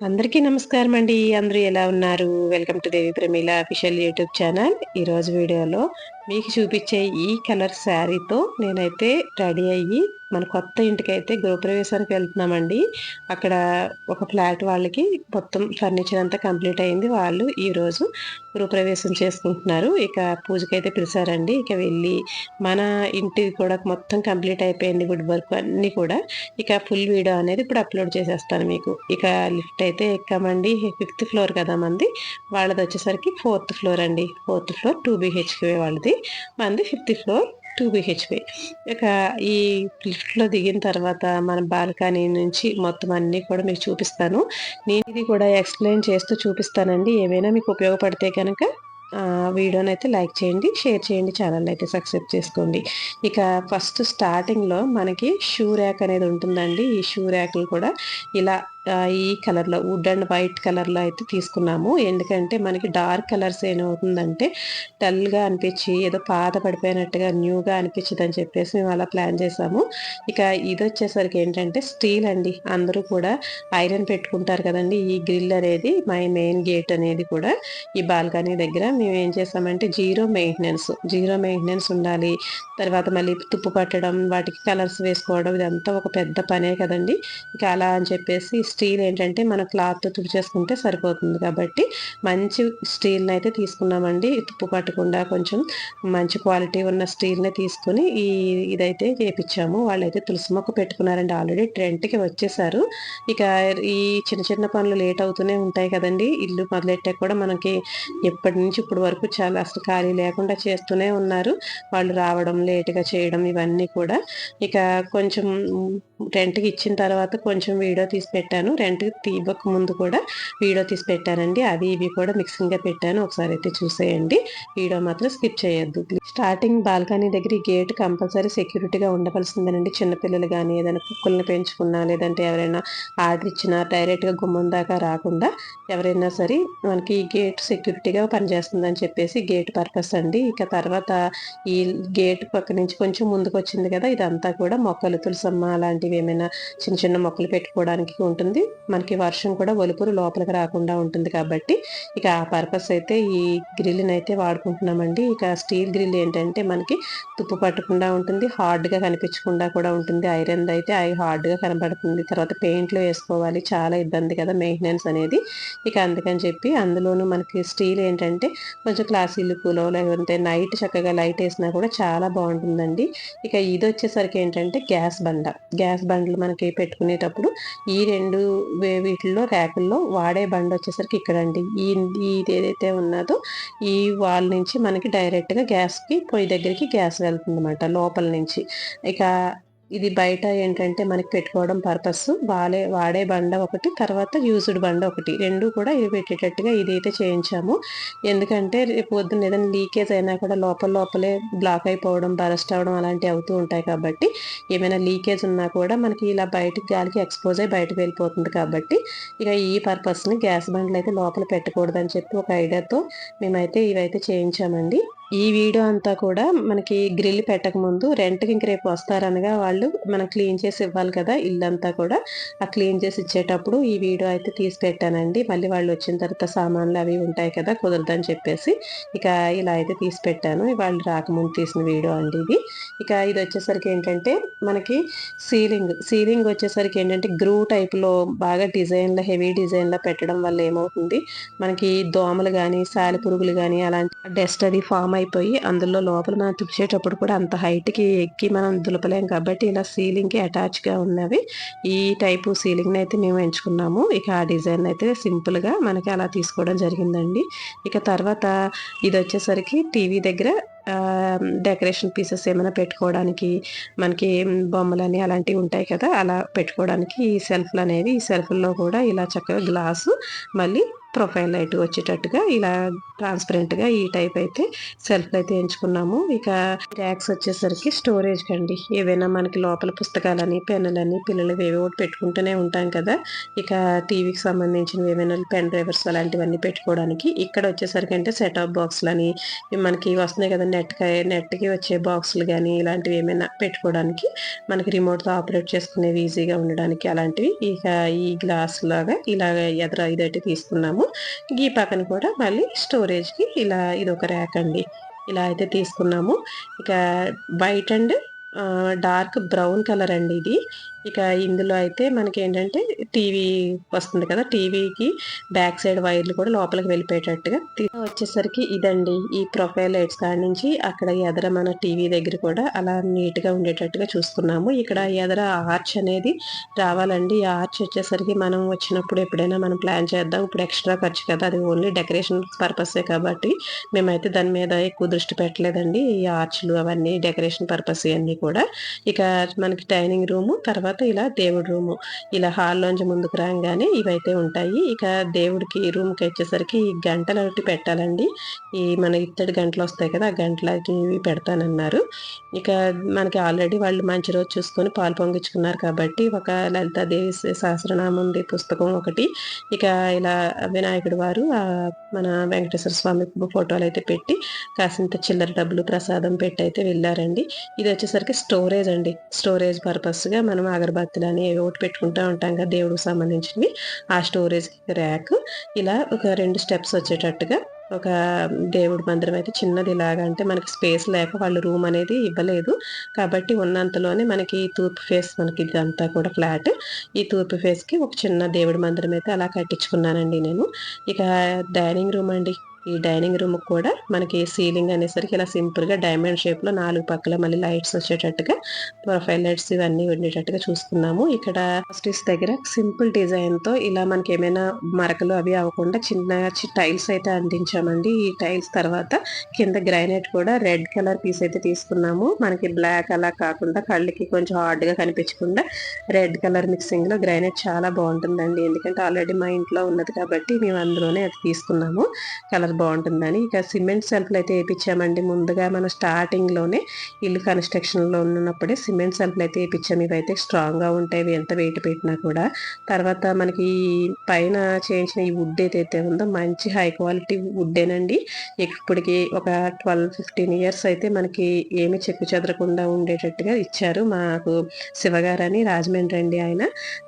అందరికీ నమస్కారం అండి. అందరూ ఎలా ఉన్నారు? Welcome to Devi Pramila official YouTube channel. ఈరోజు వీడియోలో మీకు చూపించే ఈ కలర్ శారీతో నేనైతే రెడీ అయ్యి మన కొత్త ఇంటికైతే గృహప్రవేశానికి వెళ్తున్నామండి. అక్కడ ఒక ఫ్లాట్ వాళ్ళకి మొత్తం ఫర్నిచర్ అంతా కంప్లీట్ అయింది. వాళ్ళు ఈరోజు గృహప్రవేశం చేసుకుంటున్నారు. ఇక పూజకైతే పిలిచారండి. ఇక వెళ్ళి మన ఇంటి కూడా మొత్తం కంప్లీట్ అయిపోయింది. వుడ్ వర్క్ అన్నీ కూడా. ఇక ఫుల్ వీడియో అనేది ఇప్పుడు అప్లోడ్ చేసేస్తాను మీకు. ఇక లిఫ్ట్ అయితే ఎక్కామండి. 5th ఫ్లోర్ కదా మంది. వాళ్ళది వచ్చేసరికి 4th ఫ్లోర్ అండి. 4th ఫ్లోర్ 2 BHK వాళ్ళది. మనది 5th ఫ్లోర్ 2 BHK. ఇక ఈ లిఫ్ట్లో దిగిన తర్వాత మన బాల్కనీ నుంచి మొత్తం అన్నీ కూడా మీకు చూపిస్తాను. నేను ఇది కూడా ఎక్స్ప్లెయిన్ చేస్తూ చూపిస్తానండి. ఏమైనా మీకు ఉపయోగపడితే కనుక వీడియోనైతే లైక్ చేయండి, షేర్ చేయండి, ఛానల్ అయితే సబ్స్క్రైబ్ చేసుకోండి. ఇక ఫస్ట్ స్టార్టింగ్లో మనకి షూ ర్యాక్ అనేది ఉంటుందండి. ఈ షూ ర్యాక్లు కూడా ఇలా ఈ కలర్లో వుడ్ అండ్ వైట్ కలర్లో అయితే తీసుకున్నాము. ఎందుకంటే మనకి డార్క్ కలర్స్ ఏమవుతుందంటే డల్గా అనిపించి ఏదో పాత పడిపోయినట్టుగా న్యూగా అనిపించదు అని చెప్పేసి మేము అలా ప్లాన్ చేసాము. ఇక ఇది వచ్చేసరికి ఏంటంటే స్టీల్ అండి. అందరూ కూడా ఐరన్ పెట్టుకుంటారు కదండి. ఈ గ్రిల్ అనేది మెయిన్ గేట్ అనేది కూడా ఈ బాల్కనీ దగ్గర మేము ఏం చేసామంటే జీరో మెయింటెనెన్స్ ఉండాలి. తర్వాత మళ్ళీ తుప్పు పట్టడం, వాటికి కలర్స్ వేసుకోవడం ఇదంతా ఒక పెద్ద పనే కదండి. ఇక అలా అని చెప్పేసి స్టీల్ ఏంటంటే మన క్లాత్తో తుడిచేసుకుంటే సరిపోతుంది కాబట్టి మంచి స్టీల్ని అయితే తీసుకున్నామండి. తుప్పు పట్టకుండా కొంచెం మంచి క్వాలిటీ ఉన్న స్టీల్ని తీసుకుని ఇదైతే చేపించాము. వాళ్ళైతే తులసి మొక్క పెట్టుకున్నారండి. ఆల్రెడీ రెంట్కి వచ్చేసారు. ఇక ఈ చిన్న చిన్న పనులు లేట్ అవుతూనే ఉంటాయి కదండి. ఇల్లు మొదలెట్టాక కూడా మనకి ఎప్పటి నుంచి ఇప్పుడు వరకు చాలా అసలు ఖాళీ లేకుండా చేస్తూనే ఉన్నారు. వాళ్ళు రావడం లేటుగా చేయడం ఇవన్నీ కూడా. ఇక కొంచెం రెంట్కి ఇచ్చిన తర్వాత కొంచెం వీడియో తీసి పెట్టాను. రెంట్కి తీయక ముందు కూడా వీడియో తీసి పెట్టానండి. అవి ఇవి కూడా మిక్సింగ్గా పెట్టాను. ఒకసారి అయితే చూసేయండి. వీడియో మాత్రం స్కిప్ చేయొద్దు. స్టార్టింగ్ బాల్కనీ దగ్గర ఈ గేట్ కంపల్సరీ సెక్యూరిటీగా ఉండవలసిందేనండి. చిన్నపిల్లలు కానీ ఏదైనా కుక్కల్ని పెంచుకున్నా లేదంటే ఎవరైనా ఆర్డర్ ఇచ్చినా డైరెక్ట్గా గుమ్మం దాకా రాకుండా ఎవరైనా సరే మనకి ఈ గేట్ సెక్యూరిటీగా పనిచేస్తుందని చెప్పేసి గేట్ పర్పస్ అండి. ఇక తర్వాత ఈ గేట్ పక్క నుంచి కొంచెం ముందుకు వచ్చింది కదా, ఇదంతా కూడా మొక్కలు తులసమ్మ అలాంటివి ఏమైనా చిన్న చిన్న మొక్కలు పెట్టుకోవడానికి ఉంటుంది. మనకి వర్షం కూడా ఒలుపురు లోపలికి రాకుండా ఉంటుంది కాబట్టి ఇక ఆ పర్పస్ అయితే ఈ గ్రిల్ని అయితే వాడుకుంటున్నామండి. ఇక స్టీల్ గ్రిల్ ఏంటంటే మనకి తుప్పు పట్టకుండా ఉంటుంది, హార్డ్గా కనిపించకుండా కూడా ఉంటుంది. ఐరన్ అయితే హార్డ్గా కనబడుతుంది. తర్వాత పెయింట్లో వేసుకోవాలి, చాలా ఇబ్బంది కదా మెయింటెనెన్స్ అనేది. ఇక అందుకని చెప్పి అందులోనూ మనకి స్టీల్ ఏంటంటే కొంచెం క్లాసీ లుక్లో లేదంటే నైట్ చక్కగా లైట్ వేసినా కూడా చాలా బాగుంటుందండి. ఇక ఇది వచ్చేసరికి ఏంటంటే గ్యాస్ బండ్లు మనకి పెట్టుకునేటప్పుడు ఈ రెండు వీటిల్లో ర్యాకుల్లో వాడే బండ్ వచ్చేసరికి ఇక్కడండి. ఇది ఏదైతే ఉన్నదో ఈ వాల్ నుంచి మనకి డైరెక్ట్గా గ్యాస్కి పొయ్యి దగ్గరికి గ్యాస్ వెళ్తుంది అనమాట లోపల నుంచి. ఇక ఇది బయట ఏంటంటే మనకి పెట్టుకోవడం పర్పస్ వాడే బండ ఒకటి, తర్వాత యూజ్డ్ బండ ఒకటి, రెండు కూడా ఇది పెట్టేటట్టుగా ఇదైతే చేయించాము. ఎందుకంటే రేపు పొద్దున్న ఏదైనా లీకేజ్ అయినా కూడా లోపలే బ్లాక్ అయిపోవడం, బరస్ట్ అవ్వడం అలాంటివి అవుతూ ఉంటాయి కాబట్టి ఏమైనా లీకేజ్ ఉన్నా కూడా మనకి ఇలా బయటికి గాలికి ఎక్స్పోజ్ అయ్యి బయటకు వెళ్ళిపోతుంది కాబట్టి ఇక ఈ పర్పస్ని గ్యాస్ బండ్లు అయితే లోపల పెట్టకూడదని చెప్పి ఒక ఐడియాతో మేమైతే ఇవైతే చేయించామండి. ఈ వీడియో అంతా కూడా మనకి గ్రిల్ పెట్టకముందు రెంట్కి ఇంక రేపు వస్తారనగా వాళ్ళు మనం క్లీన్ చేసి ఇవ్వాలి కదా ఇల్లంతా కూడా. ఆ క్లీన్ చేసి ఇచ్చేటప్పుడు ఈ వీడియో అయితే తీసి పెట్టానండి. మళ్ళీ వాళ్ళు వచ్చిన తర్వాత సామాన్లు అవి ఉంటాయి కదా, కుదరదని చెప్పేసి ఇక ఇలా అయితే తీసి పెట్టాను. వాళ్ళు రాకముందు తీసిన వీడియో అండి ఇది. ఇక ఇది వచ్చేసరికి ఏంటంటే మనకి సీలింగ్ వచ్చేసరికి ఏంటంటే గ్రూ టైప్లో బాగా హెవీ డిజైన్లో పెట్టడం వల్ల ఏమవుతుంది మనకి దోమలు కానీ సాలెపురుగులు కానీ అలాంటి డస్ట్ అది ఫామ్ అయిపోయి అందులో లోపల మనం తుడిచేటప్పుడు కూడా అంత హైట్కి ఎక్కి మనం దులపలేం కాబట్టి ఇలా సీలింగ్కి అటాచ్గా ఉన్నవి ఈ టైపు సీలింగ్ని అయితే మేము ఎంచుకున్నాము. ఇక ఆ డిజైన్ అయితే సింపుల్గా మనకి అలా తీసుకోవడం జరిగిందండి. ఇక తర్వాత ఇది వచ్చేసరికి టీవీ దగ్గర డెకరేషన్ పీసెస్ ఏమైనా పెట్టుకోవడానికి మనకి బొమ్మలని అలాంటివి ఉంటాయి కదా, అలా పెట్టుకోవడానికి ఈ సెల్ఫ్లు అనేవి. ఈ సెల్ఫ్లో కూడా ఇలా చక్కగా గ్లాసు మళ్ళీ ప్రొఫైల్ లైట్ వచ్చేటట్టుగా ఇలా ట్రాన్స్పరెంట్గా ఈ టైప్ అయితే సెల్ఫ్ అయితే ఎంచుకున్నాము. ఇక ర్యాక్స్ వచ్చేసరికి స్టోరేజ్ కండి, ఏవైనా మనకి లోపల పుస్తకాలని పెన్నులని పిల్లలు ఏవో ఒకటి పెట్టుకుంటూనే ఉంటాం కదా. ఇక టీవీకి సంబంధించినవి ఏమైనా పెన్ డ్రైవర్స్ అలాంటివన్నీ పెట్టుకోవడానికి. ఇక్కడ వచ్చేసరికి అంటే సెటాప్ బాక్స్లని మనకి వస్తున్నాయి కదా, నెట్కి వచ్చే బాక్సులు కానీ ఇలాంటివి ఏమైనా పెట్టుకోవడానికి, మనకి రిమోట్తో ఆపరేట్ చేసుకునేవి ఈజీగా ఉండడానికి అలాంటివి. ఇక ఈ గ్లాస్ లాగా ఇలాగ ఇదైతే తీసుకున్నాము. ఈ పక్కన కూడా మళ్ళీ స్టోరేజ్కి ఇలా ఇదొక ర్యాక్ అండి, ఇలా అయితే తీసుకున్నాము. ఇక white and dark brown colour అండి ఇది. ఇక ఇందులో అయితే మనకి ఏంటంటే టీవీ వస్తుంది కదా, టీవీకి బ్యాక్ సైడ్ వైర్లు కూడా లోపలికి వెళ్ళిపోయేటట్టుగా వచ్చేసరికి ఇదండి ఈ ప్రొఫైల్ లైట్స్ కాడి నుంచి అక్కడ ఎదర మన టీవీ దగ్గర కూడా అలా నీట్గా ఉండేటట్టుగా చూసుకున్నాము. ఇక్కడ ఎదర ఆర్చ్ అనేది రావాలండి. ఈ ఆర్చ్ వచ్చేసరికి మనం వచ్చినప్పుడు ఎప్పుడైనా మనం ప్లాన్ చేద్దాం, ఇప్పుడు ఎక్స్ట్రా ఖర్చు కదా, అది ఓన్లీ డెకరేషన్ పర్పసే కాబట్టి మేమైతే దాని మీద ఎక్కువ దృష్టి పెట్టలేదండి. ఈ ఆర్చ్లు అవన్నీ డెకరేషన్ పర్పస్ అన్నీ కూడా. ఇక మనకి డైనింగ్ రూము, తర్వాత ఇలా దేవుడి రూము, ఇలా హాల్లోంచి ముందుకు రాగానే ఇవైతే ఉంటాయి. ఇక దేవుడికి రూమ్కి వచ్చేసరికి ఈ గంటలు ఒకటి పెట్టాలండి. ఈ మన ఇత్తడి గంటలు వస్తాయి కదా, ఆ గంటలకి ఇవి పెడతానన్నారు. ఇక మనకి ఆల్రెడీ వాళ్ళు మంచి రోజు చూసుకొని పాలు పొంగించుకున్నారు కాబట్టి ఒక లలితాదేవి సహస్రనామంది పుస్తకం ఒకటి, ఇక ఇలా వినాయకుడి వారు మన వెంకటేశ్వర స్వామి ఫోటోలు అయితే పెట్టి కాసింత చిల్లర డబ్బులు ప్రసాదం పెట్టి అయితే వెళ్ళారండి. ఇది వచ్చేసరికి స్టోరేజ్ అండి, స్టోరేజ్ పర్పస్గా మనం అగరబత్తులని ఏవో ఒకటి పెట్టుకుంటూ ఉంటాం కదా దేవుడికి సంబంధించినవి, ఆ స్టోరేజ్ ర్యాక్. ఇలా ఒక 2 స్టెప్స్ వచ్చేటట్టుగా ఒక దేవుడి మందిరం అయితే చిన్నది, ఇలాగా అంటే మనకి స్పేస్ లేక వాళ్ళు రూమ్ అనేది ఇవ్వలేదు కాబట్టి ఉన్నంతలోనే మనకి తూర్పు ఫేస్, మనకి ఇదంతా కూడా ఫ్లాట్, ఈ తూర్పు ఫేస్కి ఒక చిన్న దేవుడి మందిరం అయితే అలా కట్టించుకున్నానండి నేను. ఇక డైనింగ్ రూమ్ అండి, ఈ డైనింగ్ రూమ్ కూడా మనకి సీలింగ్ అనేసరికి ఇలా సింపుల్గా డైమండ్ షేప్లో 4 పక్కల మళ్ళీ లైట్స్ వచ్చేటట్టుగా ప్రొఫైల్ లైట్స్ ఇవన్నీ ఉండేటట్టుగా చూసుకున్నాము. ఇక్కడ స్టిస్ దగ్గర సింపుల్ డిజైన్తో ఇలా మనకి ఏమైనా మరకలు అవి అవ్వకుండా చిన్న టైల్స్ అయితే అందించామండి. ఈ టైల్స్ తర్వాత కింద గ్రానైట్ కూడా రెడ్ కలర్ పీస్ అయితే తీసుకున్నాము. మనకి బ్లాక్ అలా కాకుండా కళ్ళకి కొంచెం హార్డ్గా కనిపించకుండా రెడ్ కలర్ మిక్సింగ్లో గ్రానైట్ చాలా బాగుంటుందండి. ఎందుకంటే ఆల్రెడీ మా ఇంట్లో ఉన్నది కాబట్టి మేము అందులోనే అది తీసుకున్నాము, కలర్ బాగుంటుందని. ఇక సిమెంట్ సెల్ఫ్లు అయితే వేయించామండి. ముందుగా మనం స్టార్టింగ్లోనే ఇల్లు కన్స్ట్రక్షన్లో ఉన్నప్పుడే సిమెంట్ సెల్ఫ్లు అయితే వేయించాము. ఇవైతే స్ట్రాంగ్గా ఉంటాయి ఎంత వెయిట్ పెట్టినా కూడా. తర్వాత మనకి పైన చేయించిన ఈ వుడ్ ఏదైతే ఉందో మంచి హై క్వాలిటీ వుడ్డేనండి. ఇప్పటికి ఒక 12-15 ఇయర్స్ అయితే మనకి ఏమి చెక్కు చెదరకుండా ఉండేటట్టుగా ఇచ్చారు. మాకు శివగారని రాజమండ్రి అండి, ఆయన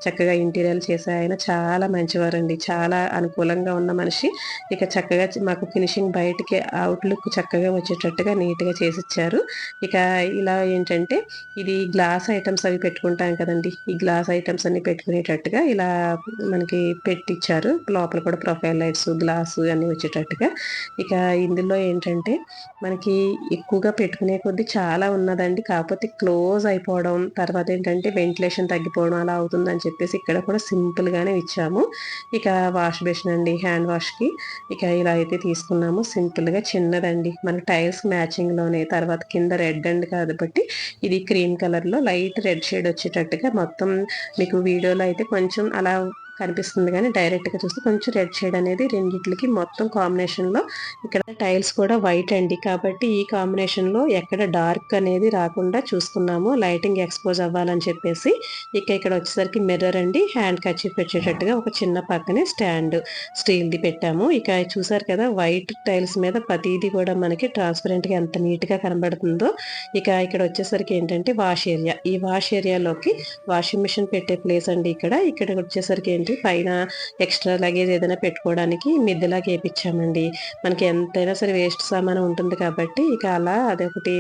చక్కగా ఇంటీరియర్ చేసే ఆయన చాలా మంచివారండి, చాలా అనుకూలంగా ఉన్న మనిషి. ఇక చక్కగా మాకు ఫినిషింగ్ బయటికి అవుట్లుక్ చక్కగా వచ్చేటట్టుగా నీట్గా చేసిచ్చారు. ఇక ఇలా ఏంటంటే ఇది గ్లాస్ ఐటమ్స్ అవి పెట్టుకుంటాం కదండి, ఈ గ్లాస్ ఐటమ్స్ అన్ని పెట్టుకునేటట్టుగా ఇలా మనకి పెట్టించారు. లోపల కూడా ప్రొఫైల్ లైట్స్ గ్లాసు అన్ని వచ్చేటట్టుగా. ఇక ఇందులో ఏంటంటే మనకి ఎక్కువగా పెట్టుకునే కొద్దీ చాలా ఉన్నదండి, కాకపోతే క్లోజ్ అయిపోవడం, తర్వాత ఏంటంటే వెంటిలేషన్ తగ్గిపోవడం అలా అవుతుందని చెప్పేసి ఇక్కడ కూడా సింపుల్గానే ఇచ్చాము. ఇక వాష్ బేసిన్ అండి, హ్యాండ్ వాష్కి. ఇక ఇలా అయితే తీసుకున్నాము సింపుల్గా, చిన్నదండి, మన టైల్స్ మ్యాచింగ్లోనే. తర్వాత కింద రెడ్ అండ్ కాబట్టి ఇది క్రీమ్ కలర్లో లైట్ రెడ్ షేడ్ వచ్చేటట్టుగా మొత్తం మీకు వీడియోలో అయితే కొంచెం అలా కనిపిస్తుంది కానీ డైరెక్ట్గా చూస్తే కొంచెం రెడ్ షేడ్ అనేది రెండిట్లకి మొత్తం కాంబినేషన్లో. ఇక్కడ టైల్స్ కూడా వైట్ అండి కాబట్టి ఈ కాంబినేషన్లో ఎక్కడ డార్క్ అనేది రాకుండా చూసుకున్నాము, లైటింగ్ ఎక్స్పోజ్ అవ్వాలని చెప్పేసి. ఇక ఇక్కడ వచ్చేసరికి మిర్రర్ అండి, హ్యాండ్ కర్చీఫ్ పెట్టేటట్టుగా ఒక చిన్న పక్కనే స్టాండ్ స్టీల్ది పెట్టాము. ఇక చూసారు కదా వైట్ టైల్స్ మీద ప్రతిదీ కూడా మనకి ట్రాన్స్పరెంట్గా ఎంత నీట్గా కనబడుతుందో. ఇక ఇక్కడ వచ్చేసరికి ఏంటంటే వాష్ ఏరియా, ఈ వాష్ ఏరియాలోకి వాషింగ్ మిషన్ పెట్టే ప్లేస్ అండి. ఇక్కడ వచ్చేసరికి ఏంటి పైన ఎక్స్ట్రా లగేజ్ ఏదైనా పెట్టుకోవడానికి మిద్దెలాగా వేయించామండి. మనకి ఎంతైనా సరే వేస్ట్ సామాన్ ఉంటుంది కాబట్టి ఇక అలా అదొకటి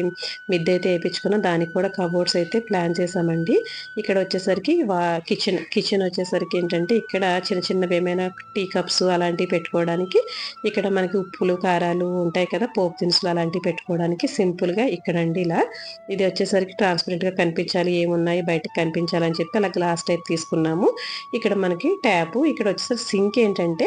మిద్దె అయితే వేయించుకున్నాం, దానికి కూడా కబోర్డ్స్ అయితే ప్లాన్ చేసామండి. ఇక్కడ వచ్చేసరికి కిచెన్ వచ్చేసరికి ఏంటంటే ఇక్కడ చిన్న చిన్నవి ఏమైనా టీ కప్స్ అలాంటివి పెట్టుకోవడానికి, ఇక్కడ మనకి ఉప్పులు కారాలు ఉంటాయి కదా, పోపు దినుసులు అలాంటివి పెట్టుకోవడానికి సింపుల్గా ఇక్కడండి. ఇలా ఇది వచ్చేసరికి ట్రాన్స్పరెంట్గా కనిపించాలి, ఏమున్నాయి బయటకు కనిపించాలని చెప్పి అలా గ్లాస్ టైప్ తీసుకున్నాము. ఇక్కడ మనకి ట్యాపు. ఇక్కడ వచ్చేసరికి సింక్ ఏంటంటే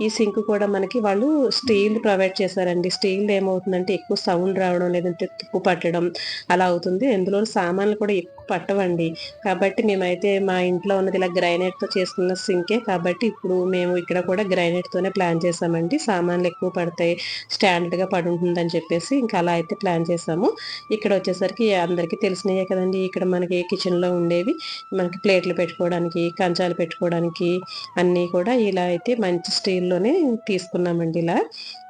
ఈ సింక్ కూడా మనకి వాళ్ళు స్టీల్ ప్రొవైడ్ చేశారండి. స్టీల్ ఏమవుతుందంటే ఎక్కువ సౌండ్ రావడం లేదంటే తుప్పు పట్టడం అలా అవుతుంది. ఇందులో సామాన్లు కూడా ఎక్కువ పట్టవండి. కాబట్టి మేమైతే మా ఇంట్లో ఉన్నది ఇలా గ్రైనైట్‌తో చేసుకున్న సింకే కాబట్టి ఇప్పుడు మేము ఇక్కడ కూడా గ్రైనైట్‌తోనే ప్లాన్ చేసామండి. సామాన్లు ఎక్కువ పడతాయి, స్టాండర్డ్‌గా పడుంటుందని చెప్పేసి ఇంకా అలా అయితే ప్లాన్ చేసాము. ఇక్కడ వచ్చేసరికి అందరికీ తెలిసినయే కదండీ! ఇక్కడ మనకి కిచెన్‌లో ఉండేవి. మనకి ప్లేట్లు పెట్టుకోవడానికి, కంచాలు పెట్టుకోవడానికి అన్నీ కూడా ఇలా అయితే మంచి స్టీల్‌లోనే తీసుకున్నామండి ఇలా.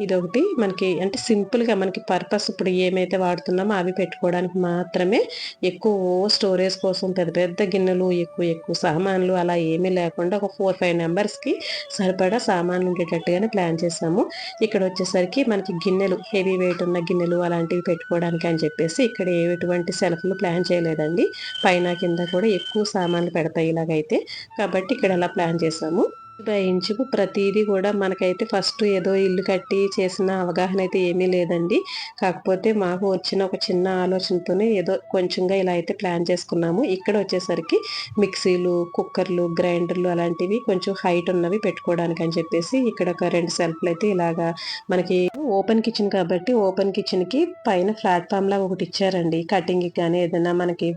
ఇదొకటి మనకి అంటే సింపుల్‌గా మనకి పర్పస్ ఇప్పుడు ఏమైతే వాడుతున్నామో అవి పెట్టుకోవడానికి మాత్రమే ఎక్కువ స్టోరేజ్ కోసం పెద్ద పెద్ద గిన్నెలు, ఎక్కువ ఎక్కువ సామాన్లు అలా ఏమీ లేకుండా ఒక 4, 5 మెంబర్స్‌కి సరిపడా సామాన్లు ఉండేటట్టుగానే ప్లాన్ చేసాము. ఇక్కడొచ్చేసరికి మనకి గిన్నెలు హెవీ వెయిట్ ఉన్న గిన్నెలు అలాంటివి పెట్టుకోవడానికి అని చెప్పేసి ఇక్కడ ఎటువంటి సెల్ఫ్‌లు ప్లాన్ చేయలేదండి. పైన, కింద కూడా ఎక్కువ సామాన్లు పెడతాయి ఇలాగైతే. కాబట్టి ఇక్కడ అలా ప్లాన్ చేసాము. బై ఇంచుకు ప్రతీదీ కూడా మనకైతే ఫస్ట్ ఏదో ఇల్లు కట్టి చేసిన అవగాహన అయితే ఏమీ లేదండి. కాకపోతే మాకు వచ్చిన ఒక చిన్న ఆలోచనతోనే ఏదో కొంచెంగా ఇలా అయితే ప్లాన్ చేసుకున్నాము. ఇక్కడ వచ్చేసరికి మిక్సీలు, కుక్కర్లు, గ్రైండర్లు అలాంటివి కొంచెం హైట్ ఉన్నవి పెట్టుకోవడానికి అని చెప్పేసి ఇక్కడ ఒక 2 సెల్ఫ్‌లు అయితే ఇలాగా మనకి ఓపెన్ కిచెన్ కాబట్టి ఓపెన్ కిచెన్‌కి పైన ప్లాట్‌ఫార్మ్ లాగా ఒకటి ఇచ్చారండి. కటింగ్‌కి గానీ ఏదైనా మనకి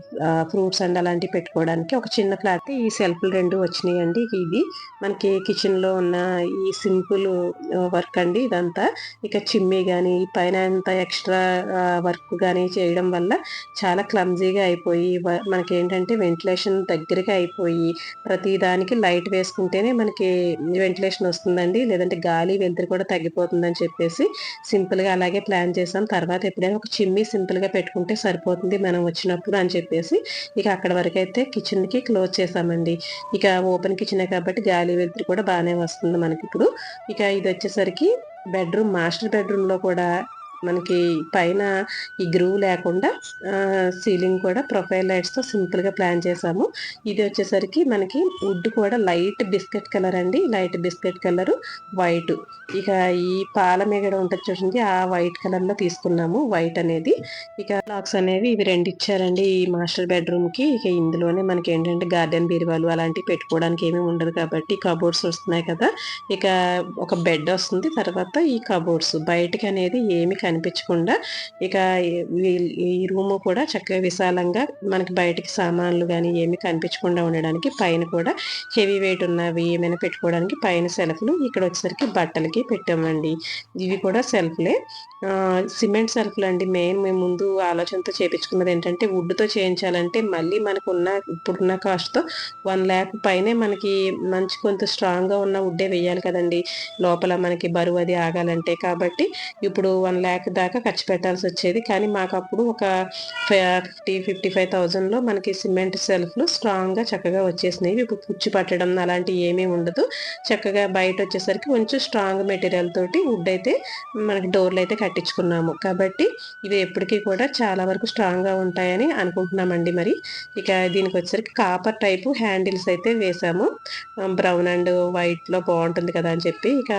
ఫ్రూట్స్ అండ్ అలాంటివి పెట్టుకోవడానికి ఒక చిన్న ఫ్లాట్ ఈ సెల్ఫ్‌లు 2 వచ్చినాయండి. ఇది మనకి కిచెన్‌లో ఉన్న ఈ సింపుల్ వర్క్ అండి ఇదంతా. ఇక చిమ్నీ గానీ, పైన అంతా ఎక్స్‌ట్రా వర్క్ గానీ చేయడం వల్ల చాలా క్లమ్జీగా అయిపోయి మనకేంటంటే వెంటిలేషన్ దగ్గరగా అయిపోయి ప్రతి దానికి లైట్ వేసుకుంటేనే మనకి వెంటిలేషన్ వస్తుందండి. లేదంటే గాలి, వెలుతురు కూడా తగ్గిపోతుందని చెప్పేసి సింపుల్‌గా అలాగే ప్లాన్ చేసాం. తర్వాత ఎప్పుడైనా ఒక చిమ్నీ సింపుల్‌గా పెట్టుకుంటే సరిపోతుంది మనం వచ్చినప్పుడు అని చెప్పేసి ఇక అక్కడి వరకైతే కిచెన్‌కి క్లోజ్ చేసామండి. ఇక ఓపెన్ కిచెనే కాబట్టి గాలి, వెలుతురు కూడా బానే వస్తుంది మనకిప్పుడు. ఇక ఇదొచ్చేసరికి మాస్టర్ బెడ్‌రూమ్‌లో కూడా మనకి పైన ఈ గ్రూవ్ లేకుండా సీలింగ్ కూడా ప్రొఫైల్ లైట్స్‌తో సింపుల్‌గా ప్లాన్ చేసాము. ఇది వచ్చేసరికి మనకి వుడ్ కూడా లైట్ బిస్కెట్ కలర్ అండి. Light biscuit colour, white. ఇక ఈ పాల మీగడ ఉంటది చూడండి ఆ వైట్ కలర్‌లో తీసుకున్నాము. వైట్ అనేది. ఇక లాక్స్ అనేవి ఇవి 2 ఇచ్చారండి ఈ మాస్టర్ బెడ్‌రూమ్‌కి. ఇక ఇందులోనే మనకేంటంటే గార్డెన్ బీరువాలు అలాంటివి పెట్టుకోవడానికి ఏమీ ఉండదు కాబట్టి కబోర్డ్స్ వస్తున్నాయి కదా! ఇక ఒక బెడ్ వస్తుంది. తర్వాత ఈ కబోర్డ్స్ బయటికి అనేది ఏమి కనిపించకుండా ఇక ఈ రూము కూడా చక్కగా విశాలంగా మనకి బయటికి సామాన్లు గానీ ఏమి కనిపించకుండా ఉండడానికి పైన కూడా హెవీ వెయిట్ ఉన్నవి ఏమైనా పెట్టుకోవడానికి పైన సెల్ఫ్‌లు ఇక్కడ వచ్చేసరికి బట్టలకి పెట్టామండి. ఇవి కూడా సెల్ఫ్‌లే. సిమెంట్ సెల్ఫ్‌లండి మెయిన్ మేము ముందు ఆలోచనతో చేపించుకున్నది ఏంటంటే వుడ్‌తో చేయించాలంటే మళ్ళీ మనకున్న ఇప్పుడున్న కాస్ట్‌తో 1,00,000 పైనే మనకి మంచి కొంత స్ట్రాంగ్‌గా ఉన్న వుడ్డే వేయాలి కదండీ! లోపల మనకి బరువు అది ఆగాలంటే. కాబట్టి ఇప్పుడు 1,00,000 దాకా ఖర్చు పెట్టాల్సొచ్చేది. కానీ మాకప్పుడు ఒక 55,000లో మనకి సిమెంట్ సెల్ఫ్‌లు స్ట్రాంగ్‌గా చక్కగా వచ్చేసినయి. ఇప్పుడు పుచ్చు పట్టడం అలాంటివి ఏమీ ఉండదు. చక్కగా బయటొచ్చేసరికి కొంచెం స్ట్రాంగ్ మెటీరియల్ తోటి వుడ్ అయితే మనకి డోర్‌లయితే కట్టించుకున్నాము. కాబట్టి ఇవి ఎప్పటికి కూడా చాలా వరకు స్ట్రాంగ్‌గా ఉంటాయని అనుకుంటున్నామండి మరి. ఇక దీనికొచ్చేసరికి కాపర్ టైపు హ్యాండిల్స్ అయితే వేసాము. బ్రౌన్ అండ్ వైట్‌లో బావుంటుంది కదా అని చెప్పి. ఇక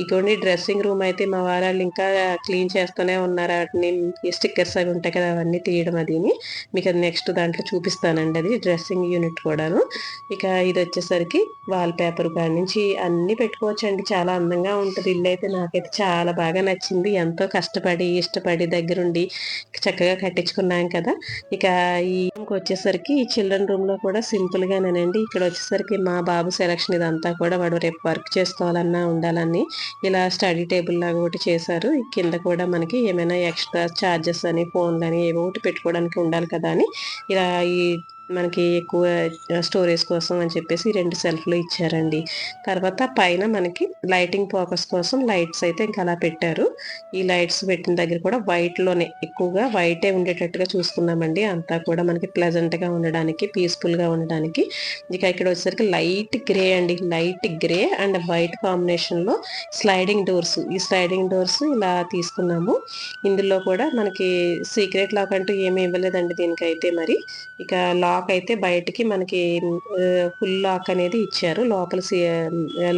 ఇగోండి డ్రెస్సింగ్ రూమ్ అయితే మా వారాళ్ళు ఇంకా క్లీన్ చేస్తూనే ఉన్నారు. ఆటిని స్టిక్కర్స్ అవి ఉంటాయి కదా! అవన్నీ తీయడం అదీని. మీకది నెక్స్ట్ దాంట్లో చూపిస్తానండి అది డ్రెస్సింగ్ యూనిట్ కూడాను. ఇక ఇదొచ్చేసరికి వాల్ పేపర్ కాడ్నుంచి అన్నీ పెట్టుకోవచ్చండి. చాలా అందంగా ఉంటది ఇల్లయితే నాకైతే చాలా బాగా నచ్చింది. ఎంతో కష్టపడి, ఇష్టపడి దగ్గరుండి చక్కగా కట్టించుకున్నాం కదా! ఇక ఈ రూమ్‌కొచ్చేసరికి ఈ చిల్డ్రన్ రూమ్‌లో కూడా సింపుల్‌గానేనండి. ఇక్కడొచ్చేసరికి మా బాబు సెలక్షన్ ఇదంతా కూడా వాడు రేపు వర్క్ చేసుకోవాలన్నా, ఉండాలని ఇలా స్టడీ టేబుల్ లాగా ఒకటి చేశారు. ఈ కింద కూడా మనకి ఏమైనా ఎక్స్‌ట్రా చార్జెస్ అని, ఫోన్‌లని ఏవో ఒకటి పెట్టుకోవడానికి ఉండాలి కదా అని ఇలా ఈ మనకి ఎక్కువ స్టోరేజ్ కోసం అని చెప్పేసి 2 సెల్ఫ్‌లు ఇచ్చారండి. తర్వాత పైన మనకి లైటింగ్ పర్పస్ కోసం లైట్స్ అయితే ఇంక అలా పెట్టారు. ఈ లైట్స్ పెట్టిన దగ్గర కూడా వైట్‌లోనే ఎక్కువగా వైటే ఉండేటట్టుగా చూసుకున్నామండి. అంతా కూడా మనకి ప్లెజెంట్‌గా ఉండడానికి, పీస్‌ఫుల్‌గా ఉండడానికి. ఇక ఇక్కడ వచ్చేసరికి లైట్ గ్రే అండి. లైట్ గ్రే అండ్ వైట్ కాంబినేషన్‌లో స్లైడింగ్ డోర్స్. ఈ స్లైడింగ్ డోర్స్ ఇలా తీసుకున్నాము. ఇందులో కూడా మనకి సీక్రెట్ లాక్ అంటూ ఏమి ఇవ్వలేదండి దీనికైతే మరి. ఇక లాక్ లాక్ అయితే బయటికి మనకి ఫుల్ లాక్ అనేది ఇచ్చారు. లోపల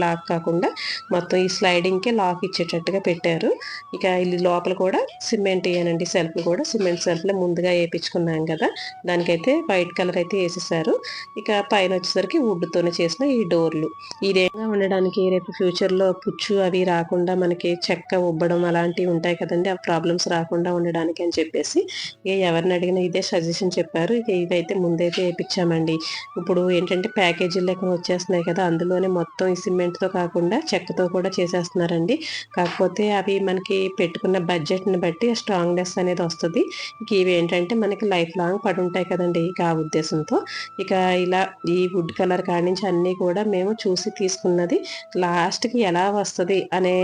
లాక్ కాకుండా మొత్తం ఈ స్లైడింగ్‌కే లాక్ ఇచ్చేటట్టుగా పెట్టారు. ఇక ఇది లోపల కూడా సిమెంట్ ఏనండి, సెల్ఫ్‌లు కూడా సిమెంట్ సెల్ఫ్‌లే ముందుగా ఏపిచ్చుకున్నాం కదా! దానికైతే వైట్ కలర్ అయితే ఏసేసారు. ఇక పైనొచ్చేసరికి వుడ్‌తోనే చేసిన ఈ డోర్లు. ఇదేంగా ఉండడానికి రేపు ఫ్యూచర్‌లో పుచ్చు అవి రాకుండా మనకి చెక్క ఉబ్బడం అలాంటివి ఉంటాయి కదండీ! ఆ ప్రాబ్లమ్స్ రాకుండా ఉండడానికి అని చెప్పేసి ఇక ఎవరిని అడిగినా ఇదే సజెషన్ చెప్పారు. ఇక ఇదైతే ముందైతే ఏపిచ్చామండి. ఇప్పుడు ఏంటంటే ప్యాకేజీలు లెక్కన వచ్చేస్తున్నాయి కదా! అందులోనే మొత్తం ఈ సిమెంట్‌తో కాకుండా చెక్కతో కూడా చేసేస్తున్నారండి. కాకపోతే అవి మనకి పెట్టుకున్న బడ్జెట్‌ని బట్టి స్ట్రాంగ్‌నెస్ అనేది వస్తది. ఇక ఇవేంటంటే మనకి లైఫ్ లాంగ్ పడుంటాయి కదండీ! ఇక ఆ ఉద్దేశంతో ఇక ఇలా ఈ వుడ్ కలర్ కాడ్నించి అన్నీ కూడా మేము చూసి తీసుకున్నది. లాస్ట్‌కి ఎలా వస్తది అనే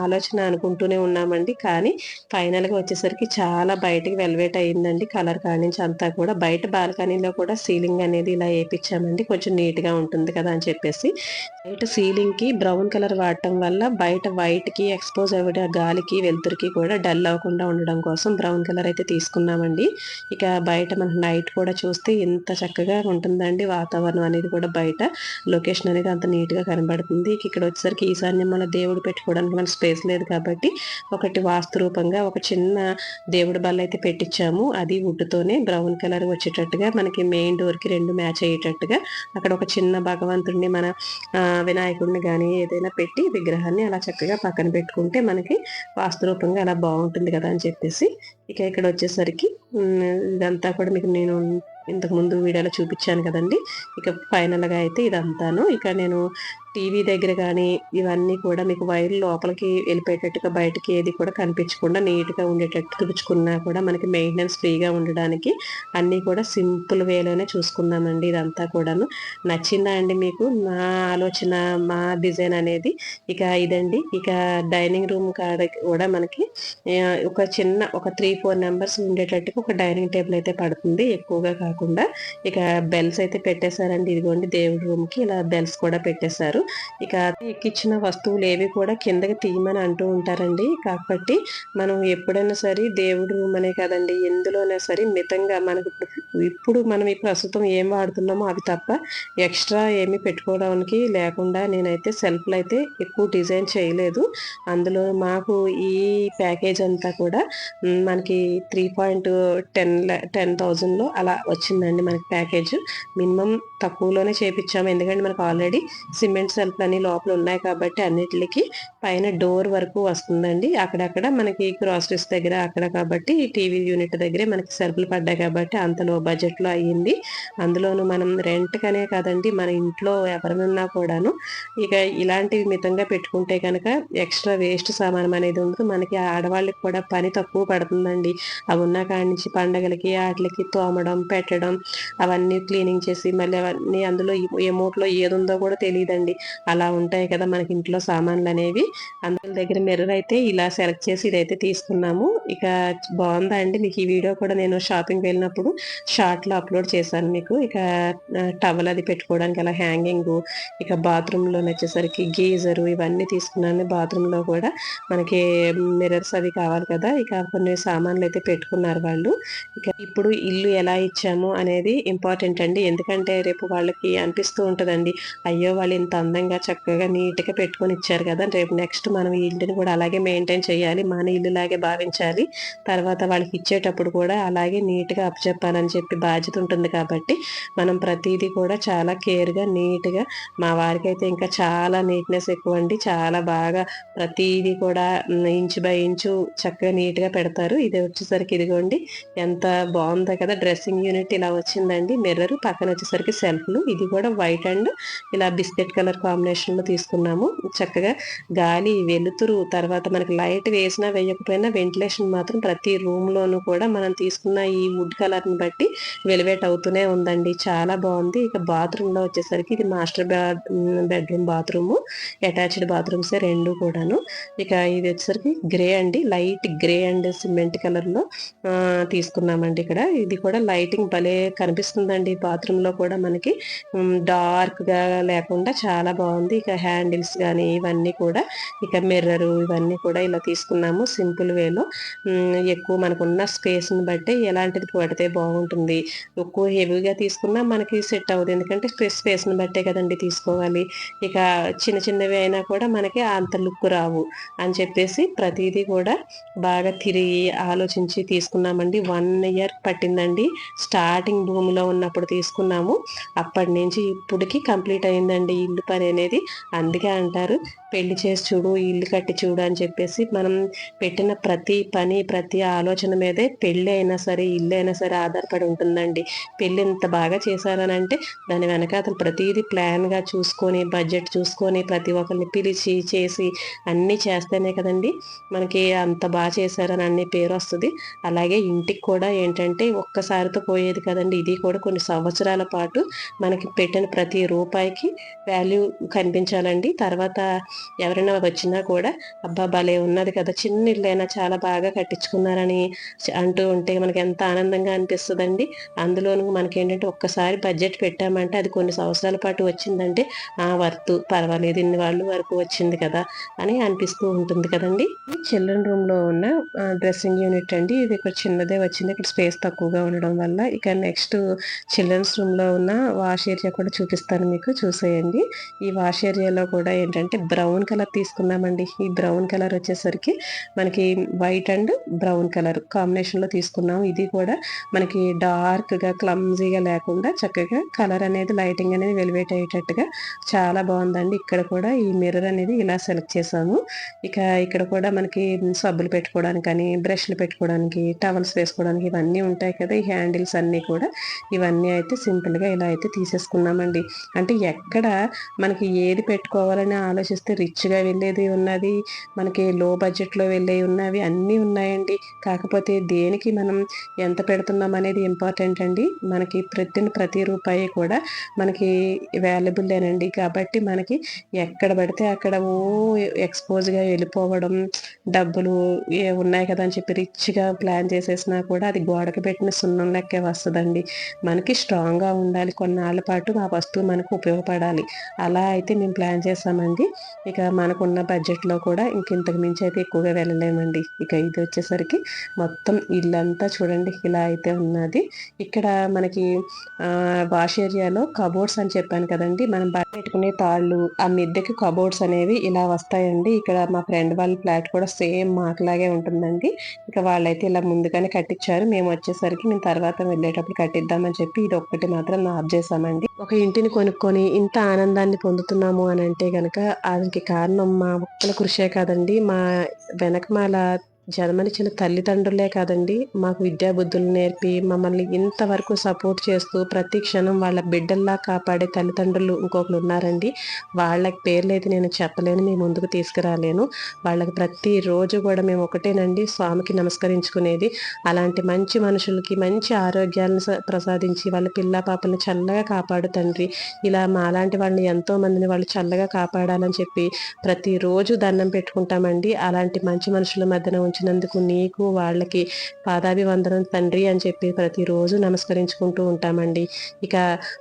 ఆలోచన అనుకుంటూనే ఉన్నామండి. కానీ ఫైనల్‌గా వచ్చేసరికి చాలా బయటికి వెల్వేట్ అయిందండి కలర్ కాడ్నించి అంతా కూడా. బయట బాల్కనీలో కూడా సీలింగ్ అనేది ఇలా ఏపిచ్చామండి. కొంచెం నీట్‌గా ఉంటుంది కదా అని చెప్పేసి. బయట సీలింగ్‌కి బ్రౌన్ కలర్ వాడటం వల్ల బయట వైట్‌కి ఎక్స్‌పోజ్ అవ్వడ గాలికి, వెలుతురుకి కూడా డల్ అవ్వకుండా ఉండడం కోసం బ్రౌన్ కలర్ అయితే తీసుకున్నామండి. ఇక బయట మనకు నైట్ కూడా చూస్తే ఎంత చక్కగా ఉంటుందండి వాతావరణం అనేది కూడా బయట. లొకేషన్ అనేది అంత నీట్‌గా కనబడుతుంది. ఇక ఇక్కడ వచ్చేసరికి ఈశాన్యంలో దేవుడు పెట్టుకోవడానికి మనకు స్పేస్ లేదు కాబట్టి ఒకటి వాస్తు రూపంగా ఒక చిన్న దేవుడి బల్లైతే పెట్టించాము. అది వుడ్‌తోనే బ్రౌన్ కలర్ వచ్చేటట్టుగా మనకి మెయిన్ డోర్‌కి 2 మ్యాచ్ అయ్యేటట్టుగా అక్కడ ఒక చిన్న భగవంతుడిని మన వినాయకుడిని గానీ ఏదైనా పెట్టి విగ్రహాన్ని అలా చక్కగా పక్కన పెట్టుకుంటే మనకి వాస్తు రూపంగా అలా బావుంటుంది కదా అని చెప్పేసి ఇక ఇక్కడొచ్చేసరికి ఇదంతా కూడా మీకు నేను ఇంతకుముందు వీడియోలో చూపిచ్చాను కదండీ! ఇక ఫైనల్‌గా అయితే ఇదంతాను. ఇక నేను టీవీ దగ్గర గానీ, ఇవన్నీ కూడా మీకు వైర్లు లోపలికి వెళ్ళిపోయేటట్టుగా బయటికి ఏది కూడా కనిపించకుండా నీట్‌గా ఉండేటట్టు తుడుచుకున్నా కూడా మనకి మెయింటెనెన్స్ ఫ్రీగా ఉండడానికి అన్నీ కూడా సింపుల్ వేలోనే చూసుకున్నామండి ఇదంతా కూడాను. నచ్చిందా అండి మీకు నా ఆలోచన, మా డిజైన్ అనేది? ఇక ఇదండి. ఇక డైనింగ్ రూమ్ కాడ కూడా మనకి ఒక చిన్న ఒక 3, 4 మెంబర్స్ ఉండేటట్టుగా ఒక డైనింగ్ టేబుల్ అయితే పడుతుంది ఎక్కువగా కాకుండా. ఇక బెల్స్ అయితే పెట్టేశారండి. ఇదిగోండి దేవుడి రూమ్‌కి ఇలా బెల్స్ కూడా పెట్టేశారు. ఇక ఎక్కిచ్చిన వస్తువులేవి కూడా కిందకి తీయమని అంటూ ఉంటారండి. కాబట్టి మనం ఎప్పుడైనా సరే దేవుడి రూమ్ అనే కాదండి ఎందులోనే సరే మితంగా మనకు ఇప్పుడు మనం ఈ ప్రస్తుతం ఏం వాడుతున్నామో అవి తప్ప ఎక్స్‌ట్రా ఏమి పెట్టుకోవడానికి లేకుండా నేనైతే సెల్ఫ్‌లయితే ఎక్కువ డిజైన్ చేయలేదు. అందులో మాకు ఈ ప్యాకేజ్ అంతా కూడా మనకి 10,000లో అలా వచ్చిందండి మనకి ప్యాకేజ్. మినిమమ్ తక్కువలోనే చేపిచ్చాము. ఎందుకంటే మనకు ఆల్రెడీ సిమెంట్ సెల్ఫ్‌లన్నీ లోపల ఉన్నాయి కాబట్టి అన్నిట్లికి పైన డోర్ వరకు వస్తుందండి. అక్కడక్కడ మనకి గ్రోసరీస్ దగ్గర అక్కడ కాబట్టి టీవీ యూనిట్ దగ్గరే మనకి సెల్ఫ్‌లు పడ్డాయి కాబట్టి అంత లో బడ్జెట్‌లో అయ్యింది. అందులోనూ మనం రెంట్‌కనే కాదండి మన ఇంట్లో ఎవరనున్నా కూడాను ఇక ఇలాంటివి మితంగా పెట్టుకుంటే కనుక ఎక్స్‌ట్రా వేస్ట్ సామానం అనేది ఉండదు. మనకి ఆడవాళ్ళకి కూడా పని తక్కువ పడుతుందండి. అవి ఉన్న కాడి నుంచి పండగలకి ఆటిలకి తోమడం, పెట్టడం అవన్నీ క్లీనింగ్ చేసి మళ్ళీ అవన్నీ అందులో ఏ మూటలో ఏదుందో కూడా తెలీదండి. అలా ఉంటాయి కదా మనకి ఇంట్లో సామాన్లనేవి. అందులో దగ్గర మిర్రర్ అయితే ఇలా సెలెక్ట్ చేసి ఇదైతే తీసుకున్నాము. ఇక బావుందా అండి? మీకు ఈ వీడియో కూడా నేను షాపింగ్‌కి వెళ్ళినప్పుడు షార్ట్‌లో అప్‌లోడ్ చేశాను మీకు. ఇక టవల్ అది పెట్టుకోవడానికి అలా హ్యాంగింగు, ఇక బాత్రూమ్‌లోనొచ్చేసరికి గీజరు ఇవన్నీ తీసుకున్నాను. బాత్రూమ్‌లో కూడా మనకి మిర్రర్స్ అవి కావాలి కదా! ఇక కొన్ని సామాన్లయితే పెట్టుకున్నారు వాళ్ళు. ఇక ఇప్పుడు ఇల్లు ఎలా ఇచ్చాము అనేది ఇంపార్టెంట్ అండి. ఎందుకంటే రేపు వాళ్ళకి అనిపిస్తూ ఉంటదండి. అయ్యో! వాళ్ళు ఇంత అందంగా చక్కగా నీట్‌గా పెట్టుకొని ఇచ్చారు కదా! రేపు నెక్స్ట్ మనం ఈ ఇంటిని కూడా అలాగే మెయింటైన్ చేయాలి. మన ఇల్లులాగే భావించాలి. తర్వాత వాళ్ళకి ఇచ్చేటప్పుడు కూడా అలాగే నీట్‌గా అప్పచెప్పాలని చెప్పి బాధ్యత ఉంటుంది కాబట్టి మనం ప్రతీదీ కూడా చాలా కేర్‌గా, నీట్‌గా మా వారికైతే ఇంకా చాలా నీట్‌నెస్ ఎక్కువండి. చాలా బాగా ప్రతీదీ కూడా ఇంచు బై ఇంచు చక్కగా నీట్‌గా పెడతారు. ఇది వచ్చేసరికి ఇదిగోండి ఎంత బావుందో కదా! డ్రెస్సింగ్ యూనిట్ ఇలా వచ్చిందండి. మిర్రర్ పక్కన వచ్చేసరికి సెల్ఫ్‌లు. ఇది కూడా వైట్ అండ్ ఇలా బిస్కెట్ కలర్ కాంబినేషన్‌లో తీసుకున్నాము. చక్కగా గాలి, వెలుతురు తర్వాత మనకి లైట్ వేసినా వేయకపోయినా వెంటిలేషన్ మాత్రం ప్రతి రూమ్‌లోనూ కూడా మనం తీసుకున్న ఈ వుడ్ కలర్‌ని బట్టి వెలివేట్ అవుతూనే ఉందండి. చాలా బావుంది. ఇక బాత్రూమ్‌లో వచ్చేసరికి ఇది మాస్టర్ బెడ్‌రూమ్ బాత్రూము. అటాచ్డ్ బాత్రూమ్సే 2 కూడాను. ఇక ఇది వచ్చేసరికి గ్రే అండి. లైట్ గ్రే అండ్ సిమెంట్ కలర్‌లో తీసుకున్నామండి ఇక్కడ. ఇది కూడా లైటింగ్ భలే కనిపిస్తుందండి బాత్రూంలో కూడా మనకి. డార్క్‌గా లేకుండా చాలా బాగుంది. ఇక హ్యాండిల్స్ గానీ ఇవన్నీ కూడా ఇక మిర్రరు ఇవన్నీ కూడా ఇలా తీసుకున్నాము సింపుల్ వేలో. ఎక్కువ మనకున్న స్పేస్‌ని బట్టి ఎలాంటిది పడితే బాగుంటుంది. ఎక్కువ హెవీగా తీసుకున్నా మనకి సెట్ అవ్వదు. ఎందుకంటే స్పేస్‌ని బట్టే కదండీ తీసుకోవాలి. ఇక చిన్న చిన్నవి అయినా కూడా మనకి అంత లుక్ రావు అని చెప్పేసి ప్రతీదీ కూడా బాగా తిరిగి ఆలోచించి తీసుకున్నామండి. 1 ఇయర్ పట్టిందండి. స్టార్టింగ్ భూమిలో ఉన్నప్పుడు తీసుకున్నాము. అప్పటి నుంచి ఇప్పటికి కంప్లీట్ అయిందండి ఇల్లు పని అనేది. అందుకే అంటారు పెళ్లి చేసి చూడు, ఇల్లు కట్టి చూడు అని చెప్పేసి మనం పెట్టిన ప్రతి పని, ప్రతి ఆలోచన మీదే పెళ్ళి అయినా సరే, ఇల్లు అయినా సరే ఆధారపడి ఉంటుందండి. పెళ్ళి ఇంత బాగా చేశారనంటే దాని వెనకాతల ప్రతీదీ ప్లాన్‌గా చూసుకొని, బడ్జెట్ చూసుకొని, ప్రతి ఒక్కరిని పిలిచి, చేసి అన్నీ చేస్తేనే కదండీ మనకి అంత చేశారని అన్ని పేరొస్తది. అలాగే ఇంటికి కూడా ఏంటంటే ఒక్కసారితో పోయేది కదండీ! ఇది కూడా కొన్ని సంవత్సరాల పాటు మనకి పెట్టిన ప్రతి రూపాయికి వాల్యూ కనిపించాలండి. తర్వాత ఎవరైనా వచ్చినా కూడా అబ్బా! భలే ఉన్నది కదా! చిన్న ఇల్లైనా చాలా బాగా కట్టించుకున్నారని అంటూ ఉంటే మనకెంత ఆనందంగా అనిపిస్తదండి. అందులోనూ మనకేంటంటే ఒక్కసారి బడ్జెట్ పెట్టామంటే అది కొన్ని సంవత్సరాల పాటు వచ్చిందంటే వర్త్ పర్వాలేదు ఇన్ని వాళ్ళు వరకు వచ్చింది కదా! అని అనిపిస్తూ ఉంటుంది కదండీ! ఈ చిల్డ్రన్ రూమ్‌లో ఉన్న డ్రెస్సింగ్ యూనిట్ అండి. ఇది ఇక్కడ చిన్నదే వచ్చింది. ఇక్కడ స్పేస్ తక్కువగా ఉండడం వల్ల. ఇక నెక్స్ట్ చిల్డ్రన్స్ రూమ్‌లో ఉన్న వాష్ ఏరియా కూడా చూపిస్తాను మీకు చూసేయండి. ఈ వాష్ ఏరియాలో కూడా ఏంటంటే బ్రౌన్ కలర్ తీసుకున్నామండి. ఈ బ్రౌన్ కలర్ వచ్చేసరికి మనకి వైట్ అండ్ బ్రౌన్ కలర్ కాంబినేషన్‌లో తీసుకున్నాం. ఇది కూడా మనకి డార్క్‌గా, క్లమ్జీగా లేకుండా చక్కగా కలర్ అనేది లైటింగ్ అనేది వెలివేట్ అయ్యేటట్టుగా చాలా బాగుందండి. ఇక్కడ కూడా ఈ మిర్రర్ అనేది ఇలా సెలెక్ట్ చేసాము. ఇక ఇక్కడ కూడా మనకి సబ్బులు పెట్టుకోవడానికని, బ్రష్‌లు పెట్టుకోవడానికి, టవల్స్ వేసుకోవడానికి ఇవన్నీ ఉంటాయి కదా! ఈ హ్యాండిల్స్ అన్నీ కూడా ఇవన్నీ అయితే సింపుల్‌గా ఇలా అయితే తీసేసుకున్నామండి. అంటే ఎక్కడ మనకి ఏది పెట్టుకోవాలని ఆలోచిస్తే రిచ్‌గా వెళ్ళేది ఉన్నది, మనకి లో బడ్జెట్‌లో వెళ్ళేవి ఉన్నవి అన్నీ ఉన్నాయండి. కాకపోతే దేనికి మనం ఎంత పెడుతున్నాం అనేది ఇంపార్టెంట్ అండి. మనకి పెట్టిన ప్రతి రూపాయి కూడా మనకి వాల్యుబులేనండి. కాబట్టి మనకి ఎక్కడ పడితే అక్కడ ఎక్స్‌పోజ్‌గా వెళ్ళిపోవడం, డబ్బులు ఉన్నాయి కదా అని చెప్పి రిచ్‌గా ప్లాన్ చేసేసినా కూడా అది గోడకి పెట్టిన సున్నం లెక్కే వస్తదండి. మనకి స్ట్రాంగ్‌గా ఉండాలి. కొన్నాళ్ళ పాటు ఆ వస్తువు మనకు ఉపయోగపడాలి. అలా అయితే మేము ప్లాన్ చేసామండి. ఇక మనకున్న బడ్జెట్‌లో కూడా ఇంతకు మించి అయితే ఎక్కువగా వెళ్ళలేమండి. ఇక ఇది వచ్చేసరికి మొత్తం ఇల్లంతా చూడండి ఇలా అయితే ఉన్నది. ఇక్కడ మనకి వాష్ ఏరియాలో కబోర్డ్స్ అని చెప్పాను కదండీ! మనం బట్టలు పెట్టుకునే తాళ్ళు, ఆ మిద్దెకి కబోర్డ్స్ అనేవి ఇలా వస్తాయండి. ఇక్కడ మా ఫ్రెండ్ వాళ్ళ ఫ్లాట్ కూడా సేమ్ మాకులాగే ఉంటుందండి. ఇక వాళ్ళైతే ఇలా ముందుగానే కట్టించారు. మేము తర్వాత వెళ్ళేటప్పుడు కట్టిద్దామని చెప్పి ఇదొక్కటి మాత్రం ఆప్ చేశామండి. ఒక ఇంటిని కొనుక్కొని ఇంత ఆనందాన్ని పొందుతున్నాము అనంటే గనక దానికి కారణం మా ఒక్కల కృషే కాదండి. మా వెనకమాల జన్మనిచ్చిన తల్లిదండ్రులే కాదండి, మాకు విద్యాబుద్ధులు నేర్పి మమ్మల్ని ఇంతవరకు సపోర్ట్ చేస్తూ ప్రతి క్షణం వాళ్ళ బిడ్డల్లా కాపాడే తల్లిదండ్రులు ఇంకొకరున్నారండి. వాళ్ళకి పేర్లైతే నేను చెప్పలేను, మీ ముందుకు తీసుకురాలేను. వాళ్ళకి ప్రతిరోజు కూడా మేము ఒకటేనండి స్వామికి నమస్కరించుకునేది. అలాంటి మంచి మనుషులకి మంచి ఆరోగ్యాలను ప్రసాదించి వాళ్ళ పిల్ల పాపల్ని చల్లగా కాపాడు తండ్రి. ఇలా మాలాంటి వాళ్ళని ఎంతో మందిని వాళ్ళు చల్లగా కాపాడాలని చెప్పి ప్రతిరోజు దండం పెట్టుకుంటామండి. అలాంటి మంచి మనుషుల మధ్యన ఉంచినందుకు నీకు వాళ్ళకి పాదాభివందనం తండ్రి అని చెప్పి ప్రతిరోజు నమస్కరించుకుంటూ ఉంటామండి. ఇక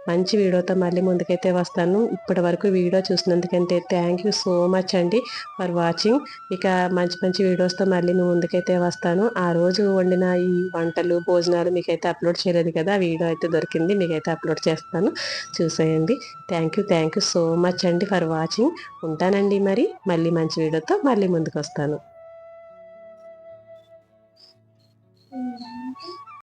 మంచి వీడియోతో మళ్ళీ ముందుకైతే వస్తాను. ఇప్పటి వరకు వీడియో చూసినందుకంటే థ్యాంక్ యూ సో మచ్ అండి ఫర్ వాచింగ్. ఇక మంచి మంచి వీడియోస్తో మళ్ళీ ముందుకైతే వస్తాను. ఆ రోజు వండిన ఈ వంటలు భోజనాలు మీకైతే అప్లోడ్ చేయలేదు కదా, ఆ వీడియో అయితే దొరికింది, మీకైతే అప్లోడ్ చేస్తాను చూసేయండి. థ్యాంక్ యూ సో మచ్ అండి ఫర్ వాచింగ్. ఉంటానండి మరి మళ్ళీ మంచి వీడియోతో మళ్ళీ ముందుకు వస్తాను.